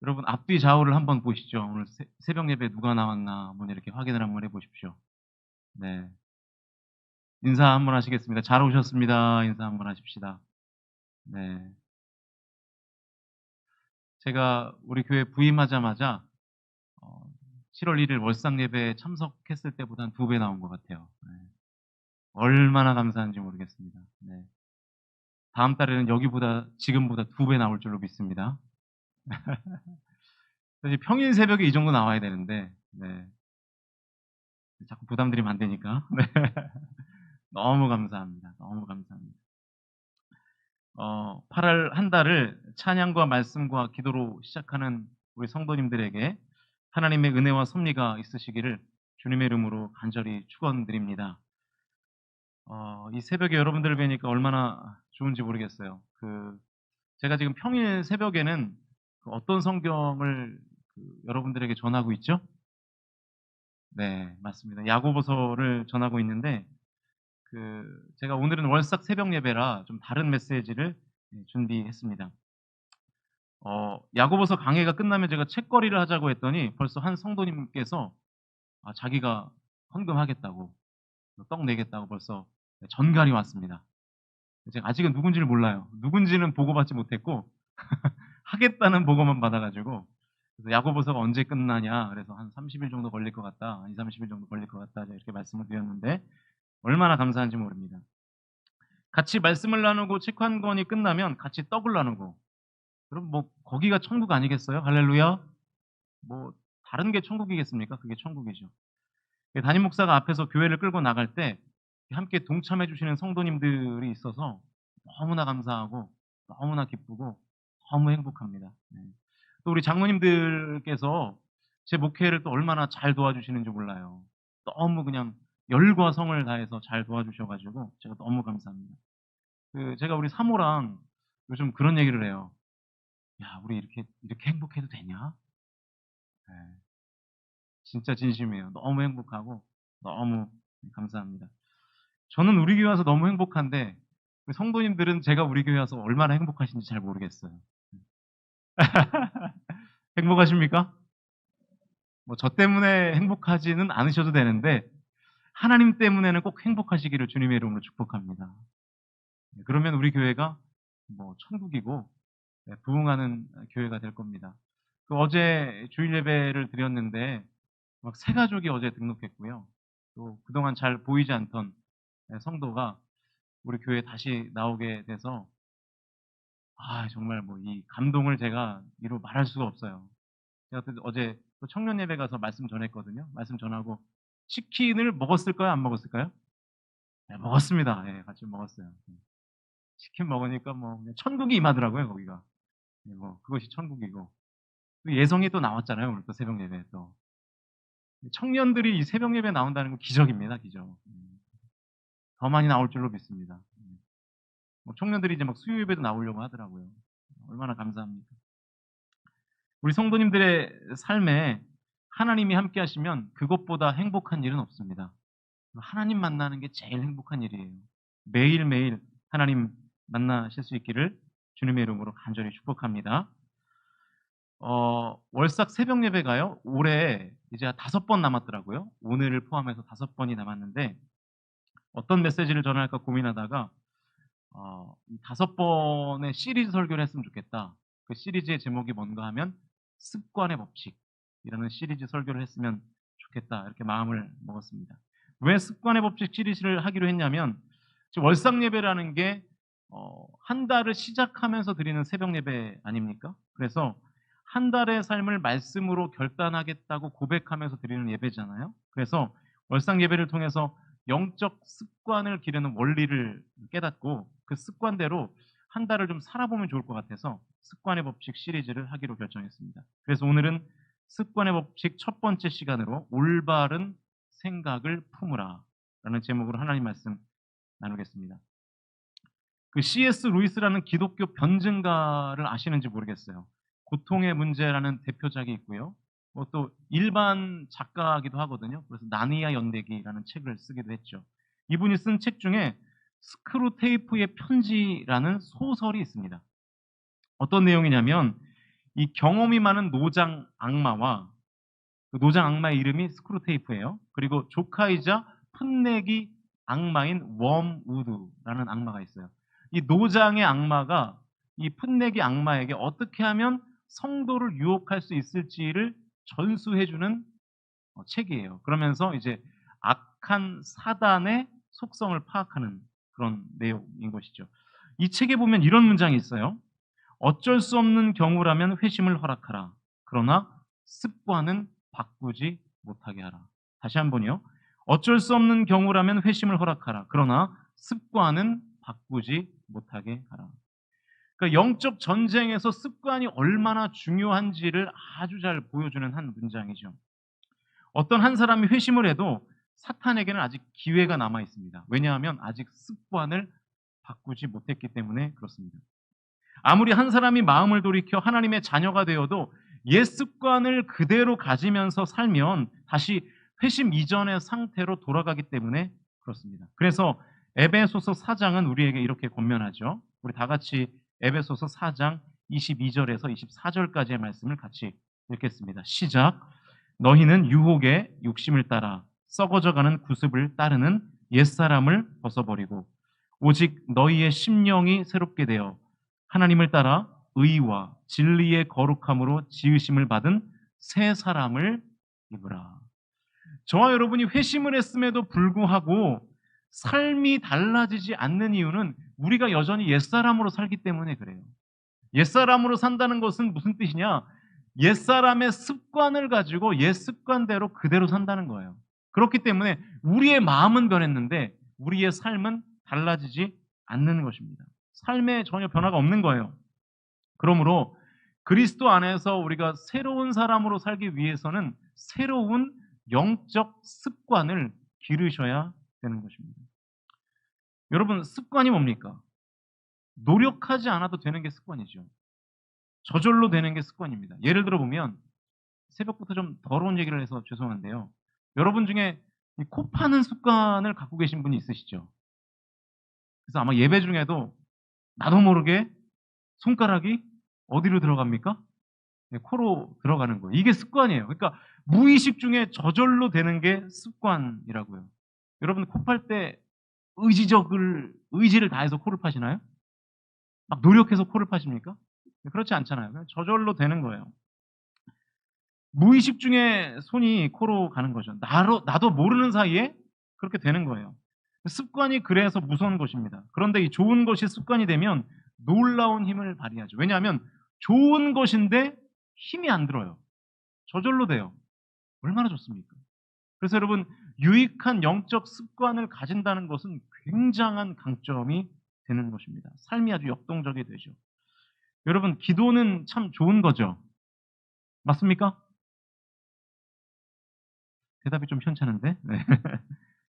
여러분 앞뒤 좌우를 한번 보시죠. 오늘 새벽 예배 누가 나왔나 한번 이렇게 확인을 한번 해 보십시오. 네. 인사 한번 하시겠습니다. 잘 오셨습니다. 인사 한번 하십시다. 네. 제가 우리 교회 부임하자마자 어 7월 1일 월상 예배에 참석했을 때보다 한 2배 나온 것 같아요. 네. 얼마나 감사한지 모르겠습니다. 네. 다음 달에는 여기보다 지금보다 2배 나올 줄로 믿습니다. 사실 평일 새벽에 이 정도 나와야 되는데 네. 자꾸 부담드리면 안 되니까. 네. 너무 감사합니다. 너무 감사합니다. 8월 한 달을 찬양과 말씀과 기도로 시작하는 우리 성도님들에게 하나님의 은혜와 섭리가 있으시기를 주님의 이름으로 간절히 축원드립니다. 이 새벽에 여러분들을 뵈니까 얼마나 좋은지 모르겠어요. 제가 지금 평일 새벽에는 어떤 성경을 여러분들에게 전하고 있죠? 네, 맞습니다. 야고보서를 전하고 있는데 제가 오늘은 월삭 새벽 예배라 좀 다른 메시지를 준비했습니다. 야고보서 강해가 끝나면 제가 책거리를 하자고 했더니 벌써 한 성도님께서 자기가 헌금하겠다고 떡 내겠다고 벌써 전갈이 왔습니다. 제가 아직은 누군지를 몰라요. 누군지는 보고받지 못했고 하겠다는 보고만 받아 가지고 그래서 야고보서가 언제 끝나냐 그래서 한 30일 정도 걸릴 것 같다. 2-30일 정도 걸릴 것 같다. 제가 이렇게 말씀을 드렸는데 얼마나 감사한지 모릅니다. 같이 말씀을 나누고 책 한 권이 끝나면 같이 떡을 나누고 그럼 뭐 거기가 천국 아니겠어요? 할렐루야. 뭐 다른 게 천국이겠습니까? 그게 천국이죠. 담임 목사가 앞에서 교회를 끌고 나갈 때 함께 동참해 주시는 성도님들이 있어서 너무나 감사하고 너무나 기쁘고 너무 행복합니다. 네. 또 우리 장로님들께서 제 목회를 또 얼마나 잘 도와주시는지 몰라요. 너무 그냥 열과 성을 다해서 잘 도와주셔 가지고 제가 너무 감사합니다. 제가 우리 사모랑 요즘 그런 얘기를 해요. "야 우리 이렇게 행복해도 되냐?" 예. 진짜 진심이에요. 너무 행복하고 너무 감사합니다. 저는 우리 교회 와서 너무 행복한데 그 성도님들은 제가 우리 교회 와서 얼마나 행복하신지 잘 모르겠어요. 행복하십니까? 뭐 저 때문에 행복하지는 않으셔도 되는데 하나님 때문에는 꼭 행복하시기를 주님의 이름으로 축복합니다. 네, 그러면 우리 교회가 뭐 천국이고 부흥하는 교회가 될 겁니다. 어제 주일 예배를 드렸는데 막 새 가족이 어제 등록했고요. 또 그동안 잘 보이지 않던 성도가 우리 교회에 다시 나오게 돼서 정말 뭐 이 감동을 제가 이루 말할 수가 없어요. 제가 또 어제 또 청년 예배 가서 말씀 전했거든요. 말씀 전하고 치킨을 먹었을까요? 안 먹었을까요? 네, 먹었습니다. 예, 같이 먹었어요. 치킨 먹으니까 뭐 그냥 천국이 임하더라고요, 거기가. 예, 뭐 그것이 천국이고. 또 예성이 또 나왔잖아요, 오늘 또 새벽 예배에 또. 청년들이 이 새벽 예배에 나온다는 건 기적입니다, 기적. 더 많이 나올 줄로 믿습니다. 뭐 청년들이 이제 막 수요 예배도 나오려고 하더라고요. 얼마나 감사합니까. 우리 성도님들의 삶에 하나님이 함께 하시면 그것보다 행복한 일은 없습니다. 하나님 만나는 게 제일 행복한 일이에요. 매일매일 하나님 만나실 수 있기를 주님의 이름으로 간절히 축복합니다. 월삭 새벽 예배가요, 올해 이제 5번 남았더라고요. 오늘을 포함해서 5번이 남았는데 어떤 메시지를 전할까 고민하다가 이 5번의 시리즈 설교를 했으면 좋겠다. 그 시리즈의 제목이 뭔가 하면 습관의 법칙이라는 시리즈 설교를 했으면 좋겠다. 이렇게 마음을 먹었습니다. 왜 습관의 법칙 시리즈를 하기로 했냐면 지금 월상 예배라는 게 한 달을 시작하면서 드리는 새벽 예배 아닙니까? 그래서 한 달의 삶을 말씀으로 결단하겠다고 고백하면서 드리는 예배잖아요. 그래서 월상 예배를 통해서 영적 습관을 기르는 원리를 깨닫고 그 습관대로 한 달을 좀 살아보면 좋을 것 같아서 습관의 법칙 시리즈를 하기로 결정했습니다. 그래서 오늘은 습관의 법칙 첫 번째 시간으로 올바른 생각을 품으라 라는 제목으로 하나님 말씀 나누겠습니다. C.S. 루이스라는 기독교 변증가를 아시는지 모르겠어요. 고통의 문제라는 대표작이 있고요. 또 일반 작가이기도 하거든요. 그래서 나니아 연대기라는 책을 쓰기도 했죠. 이분이 쓴 책 중에 스크루테이프의 편지라는 소설이 있습니다. 어떤 내용이냐면 이 경험이 많은 노장 악마와 그 노장 악마의 이름이 스크루테이프예요. 그리고 조카이자 풋내기 악마인 웜우드라는 악마가 있어요. 이 노장의 악마가 이 풋내기 악마에게 어떻게 하면 성도를 유혹할 수 있을지를 전수해주는 책이에요. 그러면서 이제 악한 사단의 속성을 파악하는 그런 내용인 것이죠. 이 책에 보면 이런 문장이 있어요. 어쩔 수 없는 경우라면 회심을 허락하라. 그러나 습관은 바꾸지 못하게 하라. 다시 한번요. 어쩔 수 없는 경우라면 회심을 허락하라. 그러나 습관은 바꾸지 못하게 하라. 그러니까 영적 전쟁에서 습관이 얼마나 중요한지를 아주 잘 보여주는 한 문장이죠. 어떤 한 사람이 회심을 해도 사탄에게는 아직 기회가 남아 있습니다. 왜냐하면 아직 습관을 바꾸지 못했기 때문에 그렇습니다. 아무리 한 사람이 마음을 돌이켜 하나님의 자녀가 되어도 옛 습관을 그대로 가지면서 살면 다시 회심 이전의 상태로 돌아가기 때문에 그렇습니다. 그래서 에베소서 4장은 우리에게 이렇게 권면하죠. 우리 다 같이 에베소서 4장 22절에서 24절까지의 말씀을 같이 읽겠습니다. 시작. 너희는 유혹의 욕심을 따라 썩어져가는 구습을 따르는 옛사람을 벗어버리고 오직 너희의 심령이 새롭게 되어 하나님을 따라 의와 진리의 거룩함으로 지으심을 받은 새 사람을 입으라. 저와 여러분이 회심을 했음에도 불구하고 삶이 달라지지 않는 이유는 우리가 여전히 옛사람으로 살기 때문에 그래요. 옛사람으로 산다는 것은 무슨 뜻이냐? 옛사람의 습관을 가지고 옛 습관대로 그대로 산다는 거예요. 그렇기 때문에 우리의 마음은 변했는데 우리의 삶은 달라지지 않는 것입니다. 삶에 전혀 변화가 없는 거예요. 그러므로 그리스도 안에서 우리가 새로운 사람으로 살기 위해서는 새로운 영적 습관을 기르셔야 되는 것입니다. 여러분, 습관이 뭡니까? 노력하지 않아도 되는 게 습관이죠. 저절로 되는 게 습관입니다. 예를 들어 보면 새벽부터 좀 더러운 얘기를 해서 죄송한데요. 여러분 중에 코 파는 습관을 갖고 계신 분이 있으시죠? 그래서 아마 예배 중에도 나도 모르게 손가락이 어디로 들어갑니까? 네, 코로 들어가는 거예요. 이게 습관이에요. 그러니까 무의식 중에 저절로 되는 게 습관이라고요. 여러분 코 팔 때 의지를 다해서 코를 파시나요? 막 노력해서 코를 파십니까? 네, 그렇지 않잖아요. 그냥 저절로 되는 거예요. 무의식 중에 손이 코로 가는 거죠. 나도 모르는 사이에 그렇게 되는 거예요. 습관이 그래서 무서운 것입니다. 그런데 이 좋은 것이 습관이 되면 놀라운 힘을 발휘하죠. 왜냐하면 좋은 것인데 힘이 안 들어요. 저절로 돼요. 얼마나 좋습니까? 그래서 여러분, 유익한 영적 습관을 가진다는 것은 굉장한 강점이 되는 것입니다. 삶이 아주 역동적이 되죠. 여러분, 기도는 참 좋은 거죠. 맞습니까? 대답이 좀 현찮은데? 네.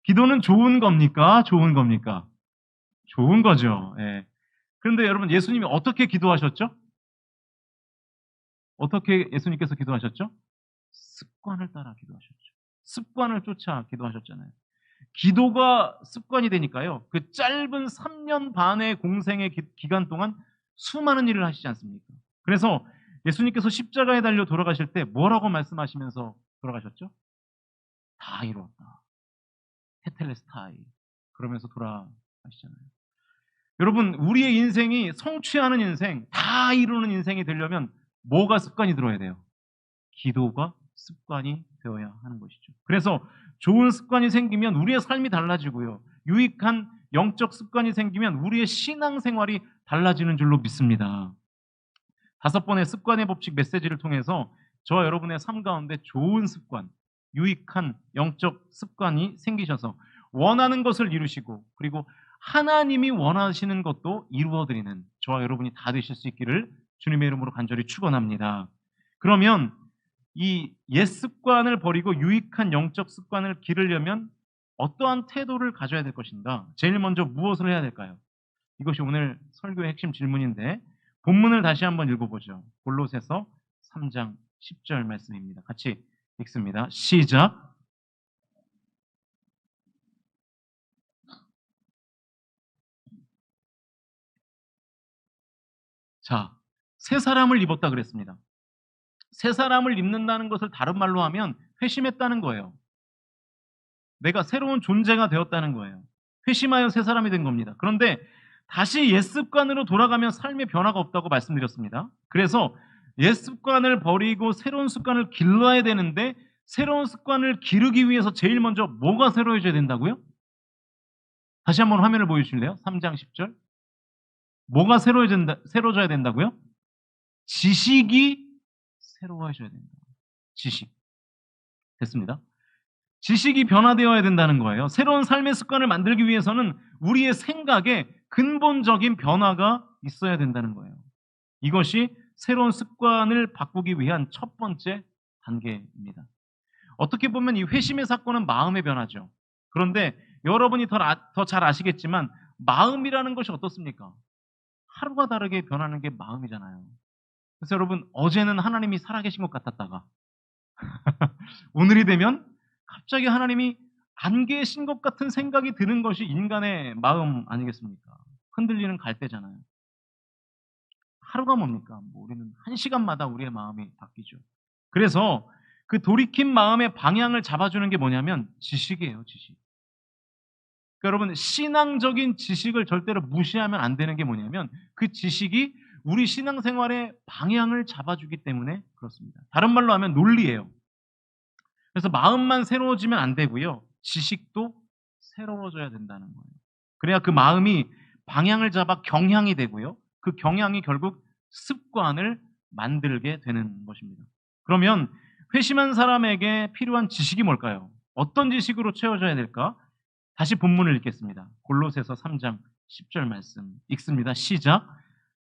기도는 좋은 겁니까? 좋은 겁니까? 좋은 거죠. 예. 그런데 여러분, 예수님이 어떻게 기도하셨죠? 어떻게 예수님께서 기도하셨죠? 습관을 따라 기도하셨죠. 습관을 쫓아 기도하셨잖아요. 기도가 습관이 되니까요. 그 짧은 3년 반의 공생의 기간 동안 수많은 일을 하시지 않습니까? 그래서 예수님께서 십자가에 달려 돌아가실 때 뭐라고 말씀하시면서 돌아가셨죠? 다 이루었다. 테텔레스타이. 그러면서 돌아가시잖아요. 여러분, 우리의 인생이 성취하는 인생, 다 이루는 인생이 되려면 뭐가 습관이 들어야 돼요? 기도가 습관이 되어야 하는 것이죠. 그래서 좋은 습관이 생기면 우리의 삶이 달라지고요. 유익한 영적 습관이 생기면 우리의 신앙생활이 달라지는 줄로 믿습니다. 5번의 습관의 법칙 메시지를 통해서 저와 여러분의 삶 가운데 좋은 습관, 유익한 영적 습관이 생기셔서 원하는 것을 이루시고 그리고 하나님이 원하시는 것도 이루어드리는 저와 여러분이 다 되실 수 있기를 주님의 이름으로 간절히 축원합니다. 그러면 이 옛 습관을 버리고 유익한 영적 습관을 기르려면 어떠한 태도를 가져야 될 것인가? 제일 먼저 무엇을 해야 될까요? 이것이 오늘 설교의 핵심 질문인데 본문을 다시 한번 읽어보죠. 골로새서 3장 10절 말씀입니다. 같이 읽습니다. 시작. 자, 새 사람을 입었다 그랬습니다. 새 사람을 입는다는 것을 다른 말로 하면 회심했다는 거예요. 내가 새로운 존재가 되었다는 거예요. 회심하여 새 사람이 된 겁니다. 그런데 다시 옛 습관으로 돌아가면 삶의 변화가 없다고 말씀드렸습니다. 그래서 옛 습관을 버리고 새로운 습관을 길러야 되는데 새로운 습관을 기르기 위해서 제일 먼저 뭐가 새로워져야 된다고요? 다시 한번 화면을 보여주실래요? 3장 10절. 뭐가 새로워져야 된다고요? 지식이 새로워져야 된다. 지식. 됐습니다. 지식이 변화되어야 된다는 거예요. 새로운 삶의 습관을 만들기 위해서는 우리의 생각에 근본적인 변화가 있어야 된다는 거예요. 이것이 새로운 습관을 바꾸기 위한 첫 번째 단계입니다. 어떻게 보면 이 회심의 사건은 마음의 변화죠. 그런데 여러분이 더 잘 아시겠지만 마음이라는 것이 어떻습니까? 하루가 다르게 변하는 게 마음이잖아요. 그래서 여러분, 어제는 하나님이 살아계신 것 같았다가 오늘이 되면 갑자기 하나님이 안 계신 것 같은 생각이 드는 것이 인간의 마음 아니겠습니까? 흔들리는 갈대잖아요. 하루가 뭡니까? 우리는 한 시간마다 우리의 마음이 바뀌죠. 그래서 그 돌이킨 마음의 방향을 잡아주는 게 뭐냐면 지식이에요, 지식. 그러니까 여러분, 신앙적인 지식을 절대로 무시하면 안 되는 게 뭐냐면 그 지식이 우리 신앙생활의 방향을 잡아주기 때문에 그렇습니다. 다른 말로 하면 논리예요. 그래서 마음만 새로워지면 안 되고요. 지식도 새로워져야 된다는 거예요. 그래야 그 마음이 방향을 잡아 경향이 되고요. 그 경향이 결국 습관을 만들게 되는 것입니다. 그러면 회심한 사람에게 필요한 지식이 뭘까요? 어떤 지식으로 채워져야 될까? 다시 본문을 읽겠습니다. 골로새서 3장 10절 말씀 읽습니다. 시작.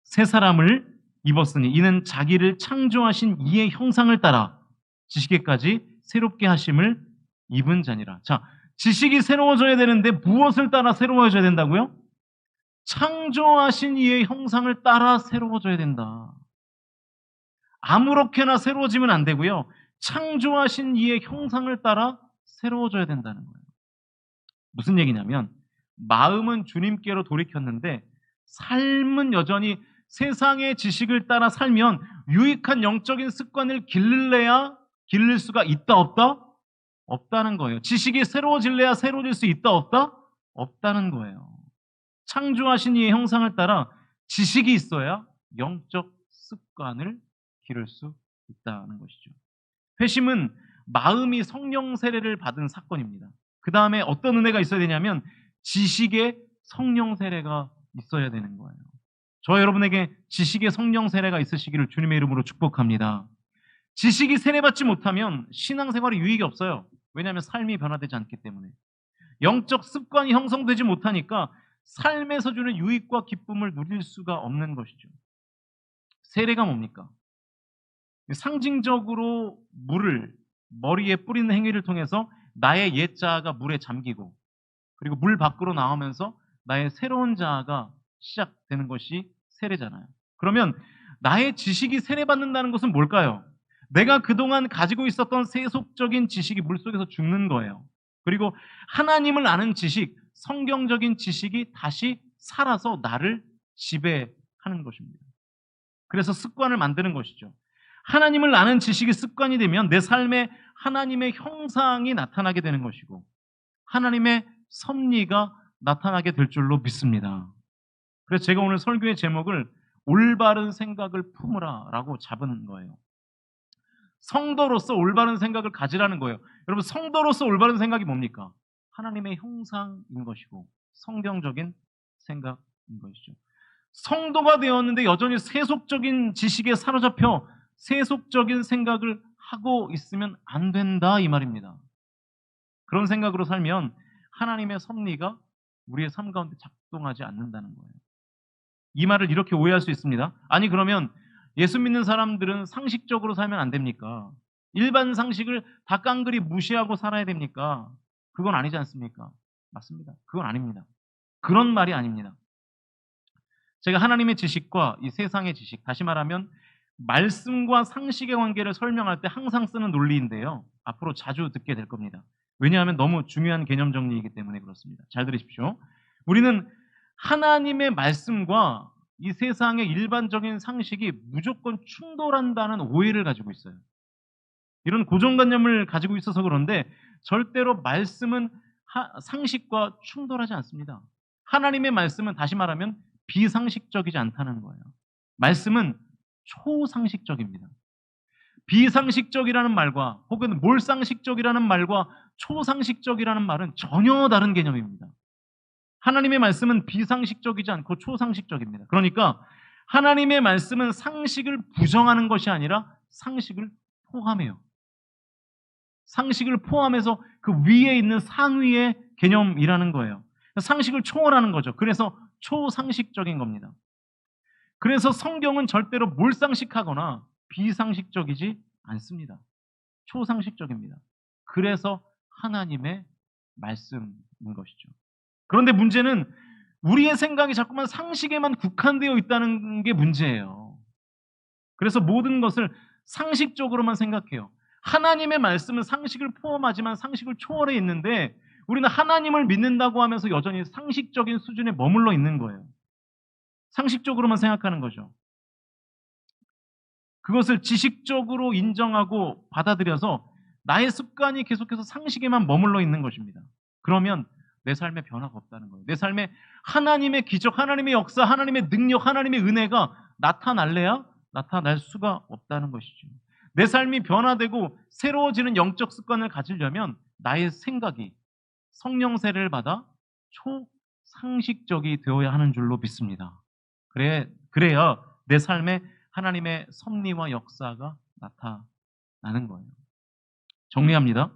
새 사람을 입었으니 이는 자기를 창조하신 이의 형상을 따라 지식에까지 새롭게 하심을 입은 자니라. 자, 지식이 새로워져야 되는데 무엇을 따라 새로워져야 된다고요? 창조하신 이의 형상을 따라 새로워져야 된다. 아무렇게나 새로워지면 안 되고요. 창조하신 이의 형상을 따라 새로워져야 된다는 거예요. 무슨 얘기냐면 마음은 주님께로 돌이켰는데 삶은 여전히 세상의 지식을 따라 살면 유익한 영적인 습관을 기를 수가 있다 없다? 없다는 거예요. 지식이 새로워질래야 새로워질 수 있다 없다? 없다는 거예요. 창조하신 이의 형상을 따라 지식이 있어야 영적 습관을 기를 수 있다는 것이죠. 회심은 마음이 성령 세례를 받은 사건입니다. 그 다음에 어떤 은혜가 있어야 되냐면 지식의 성령 세례가 있어야 되는 거예요. 저 여러분에게 지식의 성령 세례가 있으시기를 주님의 이름으로 축복합니다. 지식이 세례받지 못하면 신앙생활에 유익이 없어요. 왜냐하면 삶이 변화되지 않기 때문에. 영적 습관이 형성되지 못하니까 삶에서 주는 유익과 기쁨을 누릴 수가 없는 것이죠. 세례가 뭡니까? 상징적으로 물을 머리에 뿌리는 행위를 통해서 나의 옛 자아가 물에 잠기고 그리고 물 밖으로 나오면서 나의 새로운 자아가 시작되는 것이 세례잖아요. 그러면 나의 지식이 세례받는다는 것은 뭘까요? 내가 그동안 가지고 있었던 세속적인 지식이 물속에서 죽는 거예요. 그리고 하나님을 아는 지식, 성경적인 지식이 다시 살아서 나를 지배하는 것입니다. 그래서 습관을 만드는 것이죠. 하나님을 아는 지식이 습관이 되면 내 삶에 하나님의 형상이 나타나게 되는 것이고 하나님의 섭리가 나타나게 될 줄로 믿습니다. 그래서 제가 오늘 설교의 제목을 올바른 생각을 품으라 라고 잡은 거예요. 성도로서 올바른 생각을 가지라는 거예요. 여러분, 성도로서 올바른 생각이 뭡니까? 하나님의 형상인 것이고 성경적인 생각인 것이죠. 성도가 되었는데 여전히 세속적인 지식에 사로잡혀 세속적인 생각을 하고 있으면 안 된다 이 말입니다. 그런 생각으로 살면 하나님의 섭리가 우리의 삶 가운데 작동하지 않는다는 거예요. 이 말을 이렇게 오해할 수 있습니다. 아니 그러면 예수 믿는 사람들은 상식적으로 살면 안 됩니까? 일반 상식을 다 깡그리 무시하고 살아야 됩니까? 그건 아니지 않습니까? 맞습니다. 그건 아닙니다. 그런 말이 아닙니다. 제가 하나님의 지식과 이 세상의 지식, 다시 말하면 말씀과 상식의 관계를 설명할 때 항상 쓰는 논리인데요. 앞으로 자주 듣게 될 겁니다. 왜냐하면 너무 중요한 개념 정리이기 때문에 그렇습니다. 잘 들으십시오. 우리는 하나님의 말씀과 이 세상의 일반적인 상식이 무조건 충돌한다는 오해를 가지고 있어요. 이런 고정관념을 가지고 있어서 그런데 절대로 말씀은 상식과 충돌하지 않습니다. 하나님의 말씀은 다시 말하면 비상식적이지 않다는 거예요. 말씀은 초상식적입니다. 비상식적이라는 말과 혹은 몰상식적이라는 말과 초상식적이라는 말은 전혀 다른 개념입니다. 하나님의 말씀은 비상식적이지 않고 초상식적입니다. 그러니까 하나님의 말씀은 상식을 부정하는 것이 아니라 상식을 포함해요. 상식을 포함해서 그 위에 있는 상위의 개념이라는 거예요. 상식을 초월하는 거죠. 그래서 초상식적인 겁니다. 그래서 성경은 절대로 몰상식하거나 비상식적이지 않습니다. 초상식적입니다. 그래서 하나님의 말씀인 것이죠. 그런데 문제는 우리의 생각이 자꾸만 상식에만 국한되어 있다는 게 문제예요. 그래서 모든 것을 상식적으로만 생각해요. 하나님의 말씀은 상식을 포함하지만 상식을 초월해 있는데 우리는 하나님을 믿는다고 하면서 여전히 상식적인 수준에 머물러 있는 거예요. 상식적으로만 생각하는 거죠. 그것을 지식적으로 인정하고 받아들여서 나의 습관이 계속해서 상식에만 머물러 있는 것입니다. 그러면 내 삶에 변화가 없다는 거예요. 내 삶에 하나님의 기적, 하나님의 역사, 하나님의 능력, 하나님의 은혜가 나타날래야 나타날 수가 없다는 것이죠. 내 삶이 변화되고 새로워지는 영적 습관을 가지려면 나의 생각이 성령 세례를 받아 초상식적이 되어야 하는 줄로 믿습니다. 그래야 내 삶에 하나님의 섭리와 역사가 나타나는 거예요. 정리합니다.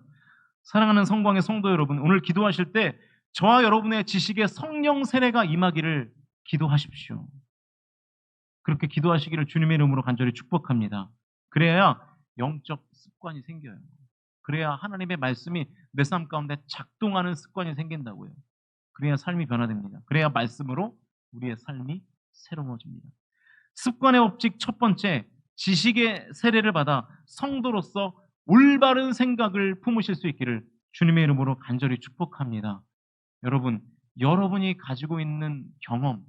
사랑하는 성광의 성도 여러분, 오늘 기도하실 때 저와 여러분의 지식에 성령 세례가 임하기를 기도하십시오. 그렇게 기도하시기를 주님의 이름으로 간절히 축복합니다. 그래야 영적 습관이 생겨요. 그래야 하나님의 말씀이 내 삶 가운데 작동하는 습관이 생긴다고요. 그래야 삶이 변화됩니다. 그래야 말씀으로 우리의 삶이 새로워집니다. 습관의 법칙 첫 번째, 지식의 세례를 받아 성도로서 올바른 생각을 품으실 수 있기를 주님의 이름으로 간절히 축복합니다. 여러분, 여러분이 가지고 있는 경험,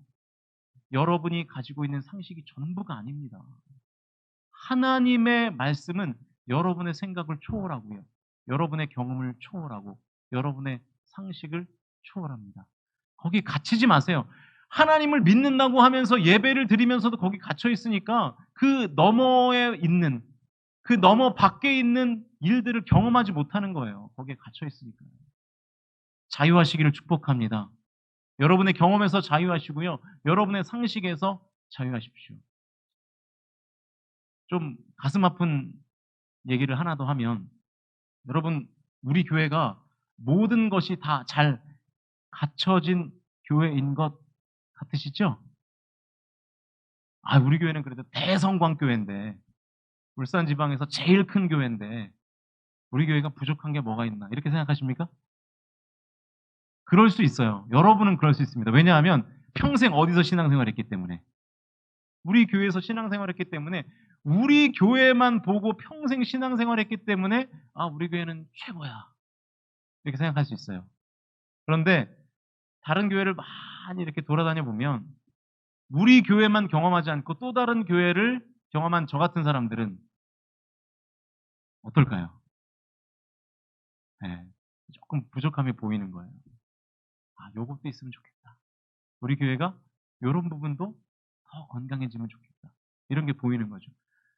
여러분이 가지고 있는 상식이 전부가 아닙니다. 하나님의 말씀은 여러분의 생각을 초월하고요. 여러분의 경험을 초월하고 여러분의 상식을 초월합니다. 거기 갇히지 마세요. 하나님을 믿는다고 하면서 예배를 드리면서도 거기 갇혀 있으니까 그 너머에 있는, 그 너머 밖에 있는 일들을 경험하지 못하는 거예요. 거기에 갇혀 있으니까. 자유하시기를 축복합니다. 여러분의 경험에서 자유하시고요. 여러분의 상식에서 자유하십시오. 좀 가슴 아픈 얘기를 하나 더 하면, 여러분, 우리 교회가 모든 것이 다 잘 갖춰진 교회인 것 같으시죠? 우리 교회는 그래도 대성광교회인데, 울산 지방에서 제일 큰 교회인데, 우리 교회가 부족한 게 뭐가 있나? 이렇게 생각하십니까? 그럴 수 있어요. 여러분은 그럴 수 있습니다. 왜냐하면 평생 어디서 신앙생활 했기 때문에. 우리 교회에서 신앙생활 했기 때문에, 우리 교회만 보고 평생 신앙생활 했기 때문에, 우리 교회는 최고야. 이렇게 생각할 수 있어요. 그런데 다른 교회를 많이 이렇게 돌아다녀 보면 우리 교회만 경험하지 않고 또 다른 교회를 경험한 저 같은 사람들은 어떨까요? 네, 조금 부족함이 보이는 거예요. 요것도 있으면 좋겠다. 우리 교회가 이런 부분도 더 건강해지면 좋겠다. 이런 게 보이는 거죠.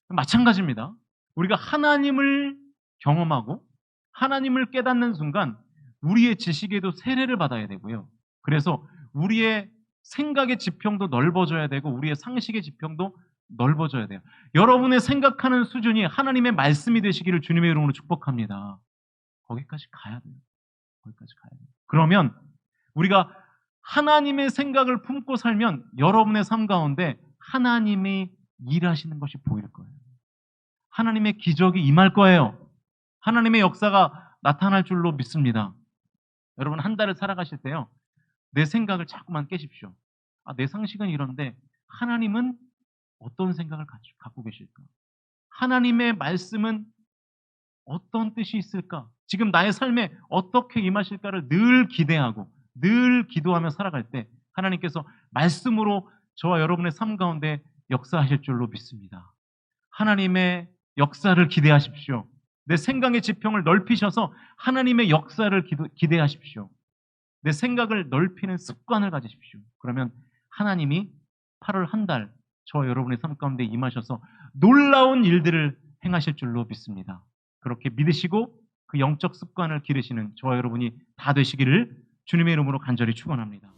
마찬가지입니다. 우리가 하나님을 경험하고 하나님을 깨닫는 순간 우리의 지식에도 세례를 받아야 되고요. 그래서 우리의 생각의 지평도 넓어져야 되고 우리의 상식의 지평도 넓어져야 돼요. 여러분의 생각하는 수준이 하나님의 말씀이 되시기를 주님의 이름으로 축복합니다. 거기까지 가야 돼요. 거기까지 가야 돼요. 그러면 우리가 하나님의 생각을 품고 살면 여러분의 삶 가운데 하나님이 일하시는 것이 보일 거예요. 하나님의 기적이 임할 거예요. 하나님의 역사가 나타날 줄로 믿습니다. 여러분, 한 달을 살아가실 때요, 내 생각을 자꾸만 깨십시오. 내 상식은 이런데 하나님은 어떤 생각을 갖고 계실까? 하나님의 말씀은 어떤 뜻이 있을까? 지금 나의 삶에 어떻게 임하실까를 늘 기대하고 늘 기도하며 살아갈 때 하나님께서 말씀으로 저와 여러분의 삶 가운데 역사하실 줄로 믿습니다. 하나님의 역사를 기대하십시오. 내 생각의 지평을 넓히셔서 하나님의 역사를 기대하십시오. 내 생각을 넓히는 습관을 가지십시오. 그러면 하나님이 8월 한 달 저와 여러분의 삶 가운데 임하셔서 놀라운 일들을 행하실 줄로 믿습니다. 그렇게 믿으시고 그 영적 습관을 기르시는 저와 여러분이 다 되시기를 주님의 이름으로 간절히 축원합니다.